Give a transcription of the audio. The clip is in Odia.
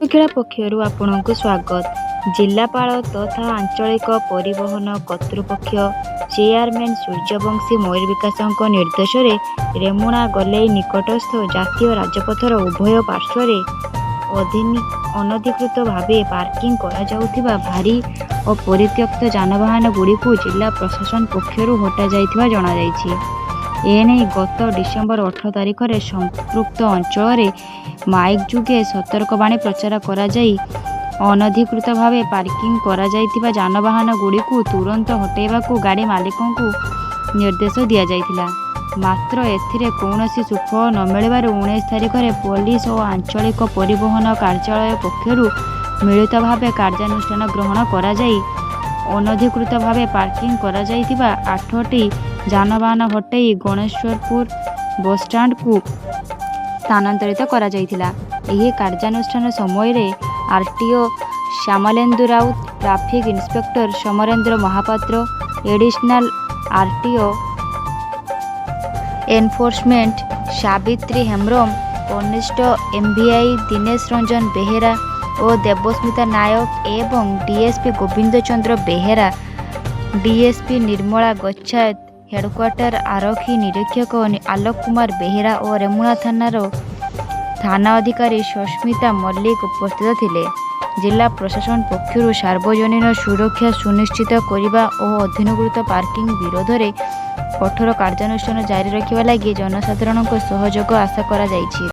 କ୍ରୀଡ଼ା ପକ୍ଷରୁ ଆପଣଙ୍କୁ ସ୍ୱାଗତ। ଜିଲ୍ଲାପାଳ ତଥା ଆଞ୍ଚଳିକ ପରିବହନ କର୍ତ୍ତୃପକ୍ଷ ଚେୟାରମ୍ୟାନ୍ ସୂର୍ଯ୍ୟବଂଶୀ ମୟୂରବିକାଶଙ୍କ ନିର୍ଦ୍ଦେଶରେ ରେମୁଣା ଗଲେଇ ନିକଟସ୍ଥ ଜାତୀୟ ରାଜପଥର ଉଭୟ ପାର୍ଶ୍ୱରେ ଅନଧିକୃତ ଭାବେ ପାର୍କିଂ କରାଯାଉଥିବା ଭାରୀ ଓ ପରିତ୍ୟକ୍ତ ଯାନବାହନଗୁଡ଼ିକୁ ଜିଲ୍ଲା ପ୍ରଶାସନ ପକ୍ଷରୁ ହଟାଯାଇଥିବା ଜଣାଯାଇଛି। ଏନେଇ ଗତ ଡିସେମ୍ବର 18 ତାରିଖରେ ସମ୍ପୃକ୍ତ ଅଞ୍ଚଳରେ ମାଇକ୍ ଯୋଗେ ସତର୍କବାଣୀ ପ୍ରଚାର କରାଯାଇ ଅନଧିକୃତ ଭାବେ ପାର୍କିଂ କରାଯାଇଥିବା ଯାନବାହନଗୁଡ଼ିକୁ ତୁରନ୍ତ ହଟାଇବାକୁ ଗାଡ଼ି ମାଲିକଙ୍କୁ ନିର୍ଦ୍ଦେଶ ଦିଆଯାଇଥିଲା। ମାତ୍ର ଏଥିରେ କୌଣସି ସୁଫଳ ନ ମିଳିବାରୁ 19 ତାରିଖରେ ପୋଲିସ ଓ ଆଞ୍ଚଳିକ ପରିବହନ କାର୍ଯ୍ୟାଳୟ ପକ୍ଷରୁ ମିଳିତ ଭାବେ କାର୍ଯ୍ୟାନୁଷ୍ଠାନ ଗ୍ରହଣ କରାଯାଇ ଅନଧିକୃତ ଭାବେ ପାର୍କିଂ କରାଯାଇଥିବା 8ଟି ଯାନବାହନ ହଟାଇ ଗଣେଶ୍ୱରପୁର ବସ୍ଷ୍ଟାଣ୍ଡକୁ ସ୍ଥାନାନ୍ତରିତ କରାଯାଇଥିଲା। ଏହି କାର୍ଯ୍ୟାନୁଷ୍ଠାନ ସମୟରେ RTO Shyamalendu Raut, traffic inspector Samarendra Mohapatra, additional RTO enforcement Sabitri Hembram, କନିଷ୍ଠ ଏମଭିଆଇ ଦିନେଶ ରଞ୍ଜନ ବେହେରା ଓ ଦେବସ୍ମିତା ନାୟକ ଏବଂ DSP Gobinda Chandra Behera, DSP Nirmala Gachhayat, headquarter ଆରକ୍ଷୀ ନିରୀକ୍ଷକ ଆଲୋକ କୁମାର ବେହେରା ଓ ରେମୁଣା ଥାନାର ଥାନା ଅଧିକାରୀ ସସ୍ମିତା ମଲ୍ଲିକ ଉପସ୍ଥିତ ଥିଲେ। ଜିଲ୍ଲା ପ୍ରଶାସନ ପକ୍ଷରୁ ସାର୍ବଜନୀନ ସୁରକ୍ଷା ସୁନିଶ୍ଚିତ କରିବା ଓ ଅନଧିକୃତ ପାର୍କିଂ ବିରୋଧରେ କଠୋର କାର୍ଯ୍ୟାନୁଷ୍ଠାନ ଜାରି ରଖିବା ଲାଗି ଜନସାଧାରଣଙ୍କ ସହଯୋଗ ଆଶା କରାଯାଇଛି।